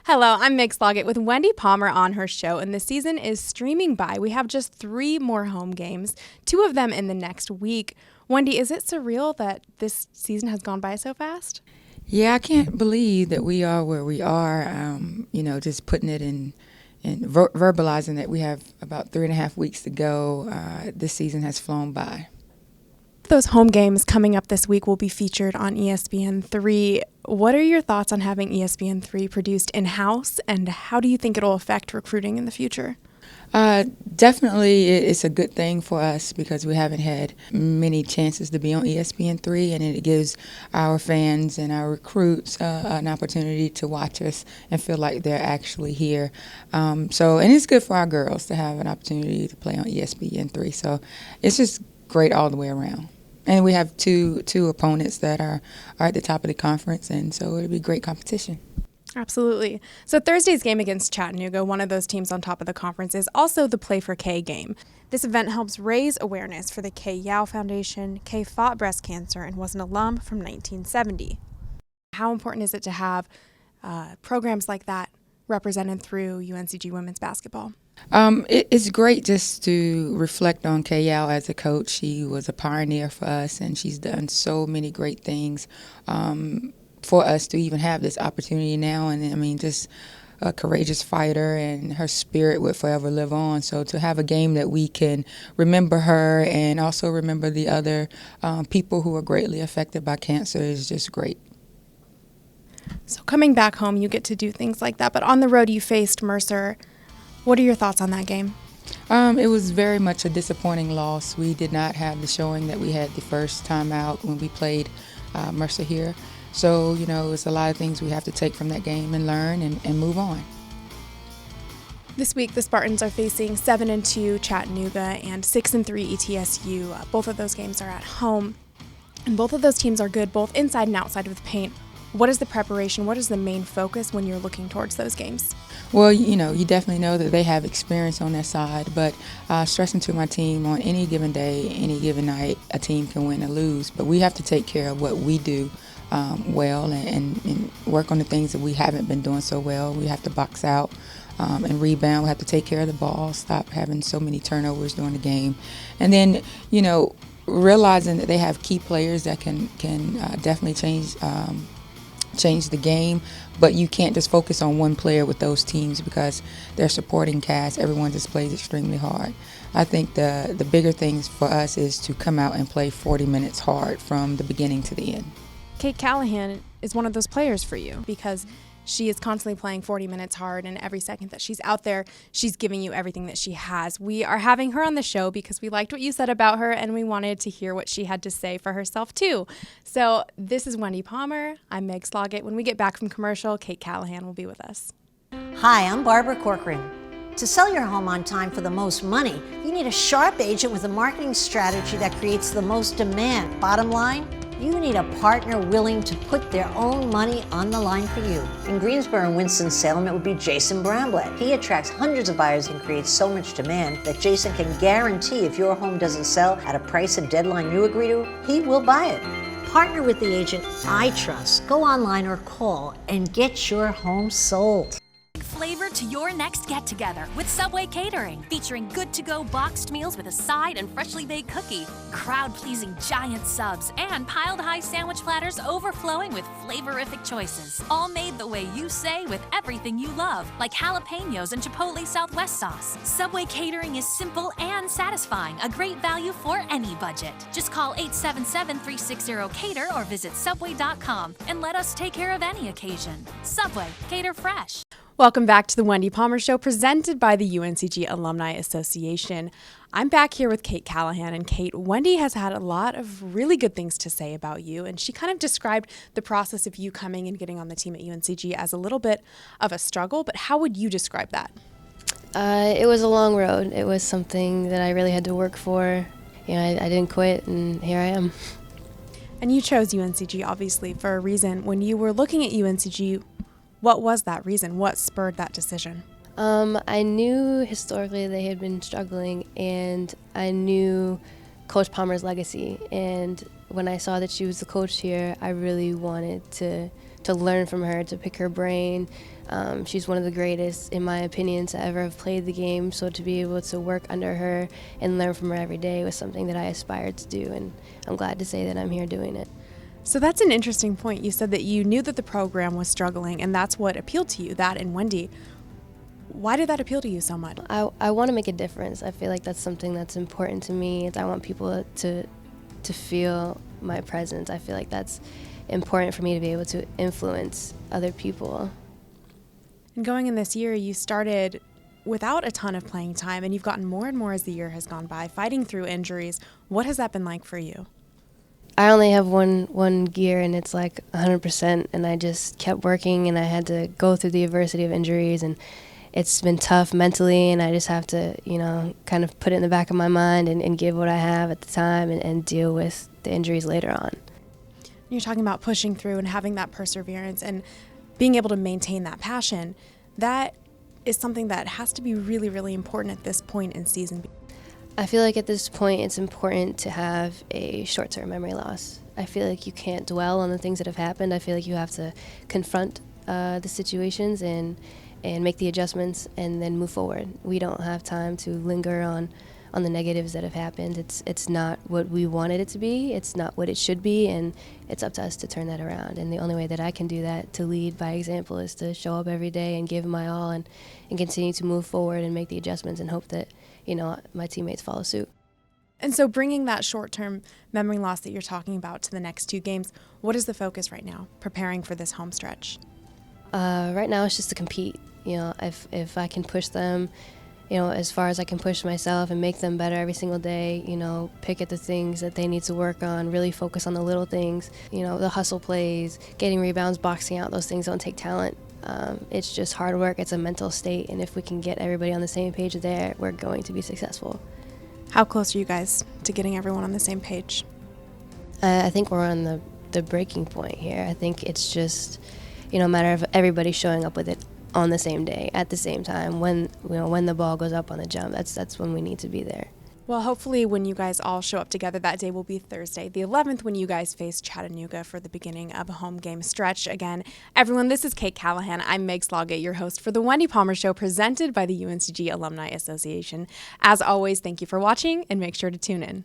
Hello, I'm Meg Sloggett with Wendy Palmer on her show, and the season is streaming by. We have just 3 more home games, 2 of them in the next week. Wendy, is it surreal that this season has gone by so fast? Yeah, I can't believe that we are where we are. Just putting it in verbalizing that we have about 3.5 weeks to go. This season has flown by. Those home games coming up this week will be featured on ESPN3. What are your thoughts on having ESPN3 produced in-house, and how do you think it'll affect recruiting in the future? Definitely, it's a good thing for us because we haven't had many chances to be on ESPN3, and it gives our fans and our recruits an opportunity to watch us and feel like they're actually here. And it's good for our girls to have an opportunity to play on ESPN3. So it's just great all the way around. And we have two opponents that are at the top of the conference, and so it'll be great competition. Absolutely. So Thursday's game against Chattanooga, one of those teams on top of the conference, is also the Play for K game. This event helps raise awareness for the Kay Yow Foundation. Kay fought breast cancer and was an alum from 1970. How important is it to have programs like that represented through UNCG women's basketball? It's great just to reflect on Kay Yow as a coach. She was a pioneer for us, and she's done so many great things for us to even have this opportunity now. And I mean, just a courageous fighter, and her spirit would forever live on. So to have a game that we can remember her and also remember the other people who are greatly affected by cancer is just great. So coming back home, you get to do things like that. But on the road, you faced Mercer. What are your thoughts on that game? It was very much a disappointing loss. We did not have the showing that we had the first time out when we played Mercer here. So, it's a lot of things we have to take from that game and learn and move on. This week, the Spartans are facing 7-2 Chattanooga and 6-3 ETSU. Both of those games are at home, and both of those teams are good, both inside and outside of the paint. What is the preparation? What is the main focus when you're looking towards those games? Well, you definitely know that they have experience on their side, but stressing to my team on any given day, any given night, a team can win or lose, but we have to take care of what we do well and work on the things that we haven't been doing so well. We have to box out and rebound. We have to take care of the ball, stop having so many turnovers during the game. And then, realizing that they have key players that can definitely change the game, but you can't just focus on one player with those teams because their supporting cast, everyone just plays extremely hard. I think the bigger things for us is to come out and play 40 minutes hard from the beginning to the end. Kaitlin Callahan is one of those players for you because she is constantly playing 40 minutes hard, and every second that she's out there, she's giving you everything that she has. We are having her on the show because we liked what you said about her, and we wanted to hear what she had to say for herself, too. So this is Wendy Palmer. I'm Meg Sloggett. When we get back from commercial, Kaitlin Callahan will be with us. Hi, I'm Barbara Corcoran. To sell your home on time for the most money, you need a sharp agent with a marketing strategy that creates the most demand. Bottom line, you need a partner willing to put their own money on the line for you. In Greensboro and Winston-Salem, it would be Jason Bramblett. He attracts hundreds of buyers and creates so much demand that Jason can guarantee if your home doesn't sell at a price and deadline you agree to, he will buy it. Partner with the agent I trust. Go online or call and get your home sold. Flavor to your next get-together with Subway Catering, featuring good-to-go boxed meals with a side and freshly baked cookie, crowd-pleasing giant subs, and piled-high sandwich platters overflowing with flavorific choices, all made the way you say with everything you love, like jalapenos and chipotle Southwest sauce. Subway Catering is simple and satisfying, a great value for any budget. Just call 877-360-CATER or visit Subway.com and let us take care of any occasion. Subway, cater fresh. Welcome back to the Wendy Palmer Show, presented by the UNCG Alumni Association. I'm back here with Kaitlin Callahan, and Kate, Wendy has had a lot of really good things to say about you, and she kind of described the process of you coming and getting on the team at UNCG as a little bit of a struggle, but how would you describe that? It was a long road. It was something that I really had to work for. I didn't quit, and here I am. And you chose UNCG, obviously, for a reason. When you were looking at UNCG, what was that reason? What spurred that decision? I knew historically they had been struggling, and I knew Coach Palmer's legacy. And when I saw that she was the coach here, I really wanted to to learn from her, to pick her brain. She's one of the greatest, in my opinion, to ever have played the game. So to be able to work under her and learn from her every day was something that I aspired to do, and I'm glad to say that I'm here doing it. So that's an interesting point. You said that you knew that the program was struggling, and that's what appealed to you, that and Wendy. Why did that appeal to you so much? I want to make a difference. I feel like that's something that's important to me. I want people to feel my presence. I feel like that's important for me to be able to influence other people. And going in this year, you started without a ton of playing time, and you've gotten more and more as the year has gone by, fighting through injuries. What has that been like for you? I only have one gear, and it's like 100%, and I just kept working, and I had to go through the adversity of injuries, and it's been tough mentally, and I just have to, kind of put it in the back of my mind and give what I have at the time and deal with the injuries later on. You're talking about pushing through and having that perseverance and being able to maintain that passion. That is something that has to be really, really important at this point in season. I feel like at this point it's important to have a short-term memory loss. I feel like you can't dwell on the things that have happened. I feel like you have to confront the situations and make the adjustments and then move forward. We don't have time to linger on the negatives that have happened. It's not what we wanted it to be. It's not what it should be, and it's up to us to turn that around. And the only way that I can do that, to lead by example, is to show up every day and give my all and continue to move forward and make the adjustments and hope that, my teammates follow suit. And so bringing that short-term memory loss that you're talking about to the next 2 games, what is the focus right now, preparing for this home stretch? Right now it's just to compete. If I can push them, as far as I can push myself and make them better every single day, pick at the things that they need to work on, really focus on the little things, the hustle plays, getting rebounds, boxing out, those things don't take talent. It's just hard work. It's a mental state, and if we can get everybody on the same page there, we're going to be successful. How close are you guys to getting everyone on the same page? I think we're on the breaking point here. I think it's just, a matter of everybody showing up with it on the same day, at the same time, when the ball goes up on the jump. That's when we need to be there. Well, hopefully when you guys all show up together, that day will be Thursday, the 11th, when you guys face Chattanooga for the beginning of a home game stretch. Again, everyone, this is Kaitlin Callahan. I'm Meg Sloggett, your host for the Wendy Palmer Show, presented by the UNCG Alumni Association. As always, thank you for watching, and make sure to tune in.